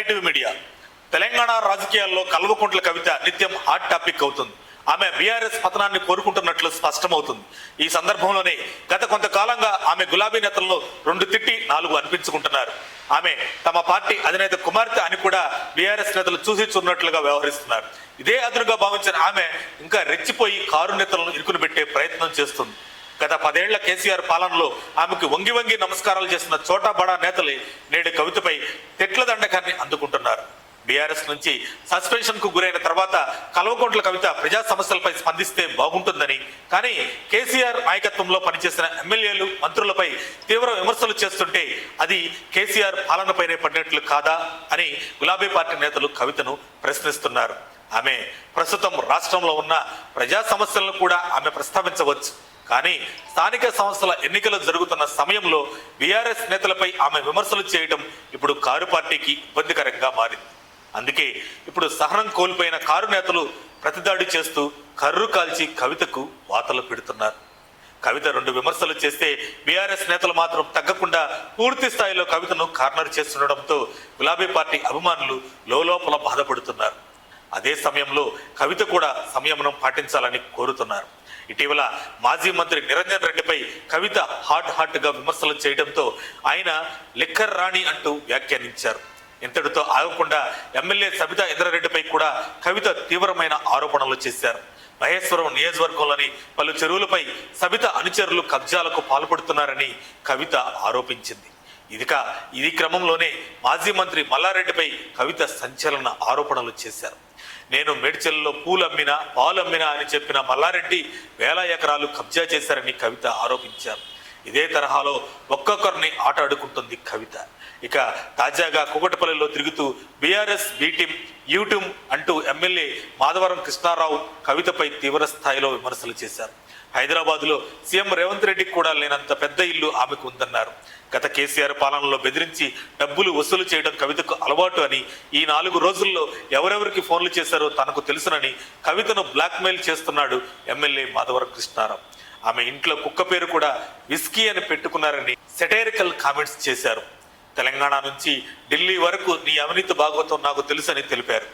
ITV media. Telangana రాజకీయాల్లో కల్వకుంట్ల కవిత నిత్యం hot topic అవుతుంది. ఆమె బీఆర్ఎస్ పతనాన్ని కోరుకుంటున్నట్లు స్పష్టమవుతుంది. ఈ సందర్భంలోనే గత కొంతకాలంగా ఆమె గులాబీ నేతలను 2 తిట్టి 4 అనిపించుకుంటున్నారు. ఆమె తమ పార్టీ అధినేత కుమార్తె అని కూడా బీఆర్ఎస్ నేతలు చూసి చూన్నట్లుగా వ్యవహరిస్తున్నారు. ఇదే అదునుగా భావించిన ఆమె ఇంకా రెచ్చిపోయి కారు నేతలను ఇరుకుని పెట్టే ప్రయత్నం చేస్తుంది. గత 10 ఏళ్ల కేసీఆర్ పాలనలో ఆమెకు వంగి వంగి నమస్కారాలు చేసిన చోటా బడా నేతలే నేడు కవితపై తెట్ల దండకాన్ని అందుకుంటున్నారు. బీఆర్ఎస్ నుంచి సస్పెన్షన్ కు గురైన తర్వాత కల్వకుంట్ల కవిత ప్రజా సమస్యలపై స్పందిస్తే బాగుంటుందని, కానీ కేసీఆర్ నాయకత్వంలో పనిచేసిన ఎమ్మెల్యేలు మంత్రులపై తీవ్ర విమర్శలు చేస్తుంటే అది కేసీఆర్ పాలనపైనే పడినట్లు కాదా అని గులాబీ పార్టీ నేతలు కవితను ప్రశ్నిస్తున్నారు. ఆమె ప్రస్తుతం రాష్ట్రంలో ఉన్న ప్రజా సమస్యలను కూడా ఆమె ప్రస్తావించవచ్చు, కానీ స్థానిక సంస్థల ఎన్నికలు జరుగుతున్న సమయంలో బీఆర్ఎస్ నేతలపై ఆమె విమర్శలు చేయడం ఇప్పుడు కారు పార్టీకి ఇబ్బందికరంగా మారింది. అందుకే ఇప్పుడు సహనం కోల్పోయిన కారు నేతలు ప్రతిదాడి చేస్తూ కర్రు కాల్చి కవితకు వాతలు పెడుతున్నారు. కవిత 2 విమర్శలు చేస్తే బీఆర్ఎస్ నేతలు మాత్రం తగ్గకుండా పూర్తి స్థాయిలో కవితను కార్నర్ చేస్తుండడంతో గులాబీ పార్టీ అభిమానులు లోలోపల బాధపడుతున్నారు. అదే సమయంలో కవిత కూడా సంయమనం పాటించాలని కోరుతున్నారు. ఇటీవల మాజీ మంత్రి నిరంజన్ రెడ్డిపై కవిత హాట్ గా విమర్శలు చేయడంతో ఆయన లిక్కర్ రాణి అంటూ వ్యాఖ్యానించారు. ఇంతటితో ఆగకుండా ఎమ్మెల్యే సబితా ఇంద్రారెడ్డిపై కూడా కవిత తీవ్రమైన ఆరోపణలు చేశారు. మహేశ్వరం నియోజకవర్గంలోని పలు చెరువులపై సబిత అనుచరులు కబ్జాలకు పాల్పడుతున్నారని కవిత ఆరోపించింది. ఇది క్రమంలోనే మాజీ మంత్రి మల్లారెడ్డిపై కవిత సంచలన ఆరోపణలు చేశారు. నేను మేడ్చల్లో పూలమ్మినా పాలమ్మినా అని చెప్పిన మల్లారెడ్డి వేల ఎకరాలు కబ్జా చేశారని కవిత ఆరోపించారు. ఇదే తరహాలో ఒక్కొక్కరిని ఆట ఆడుకుంటుంది కవిత. ఇక తాజాగా కూకటపల్లిలో తిరుగుతూ బీఆర్ఎస్ బీటీం యూటీం అంటూ ఎమ్మెల్యే మాధవరం కృష్ణారావు కవితపై తీవ్ర స్థాయిలో విమర్శలు చేశారు. హైదరాబాద్లో సీఎం రేవంత్ రెడ్డికి కూడా లేనంత పెద్ద ఇల్లు ఆమెకు ఉందన్నారు. గత కేసీఆర్ పాలనలో బెదిరించి డబ్బులు వసూలు చేయడం కవితకు అలవాటు అని, ఈ 4 రోజుల్లో ఎవరెవరికి ఫోన్లు చేశారో తనకు తెలుసునని కవితను బ్లాక్మెయిల్ చేస్తున్నాడు ఎమ్మెల్యే మాధవరం కృష్ణారావు. ఆమె ఇంట్లో కుక్క పేరు కూడా విస్కీ అని పెట్టుకున్నారని సెటైరికల్ కామెంట్స్ చేశారు. తెలంగాణ నుంచి ఢిల్లీ వరకు నీ అవినీతి భాగవతం నాకు తెలుసని తెలిపారు.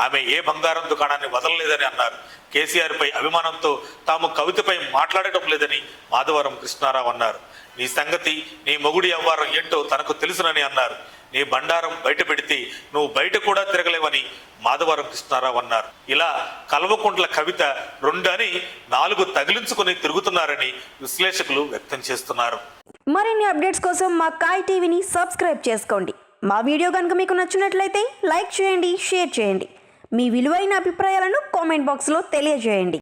ఆమె ఏ బంగారం దుకాణాన్ని వదలలేదని అన్నారు. కేసీఆర్ పై అభిమానంతో తాము కవితపై మాట్లాడటం లేదని మాధవరం కృష్ణారావు అన్నారు. నీ సంగతి, నీ మొగుడి వ్యవహారం ఏంటో తనకు తెలుసునని అన్నారు. నీ బండారం బయట పెడితే నువ్వు బయట కూడా తిరగలేవని మాధవరం కృష్ణారావు అన్నారు. ఇలా కల్వకుంట్ల కవిత 2 అని 4 తగిలించుకుని తిరుగుతున్నారని విశ్లేషకులు వ్యక్తం చేస్తున్నారు. మరిన్ని అప్డేట్స్ కోసం మా కాయ్ టీవీని సబ్స్క్రైబ్ చేసుకోండి. మా వీడియో కనుక మీకు నచ్చినట్లయితే లైక్ చేయండి, షేర్ చేయండి. మీ విలువైన అభిప్రాయాలను కామెంట్ బాక్స్లో తెలియజేయండి.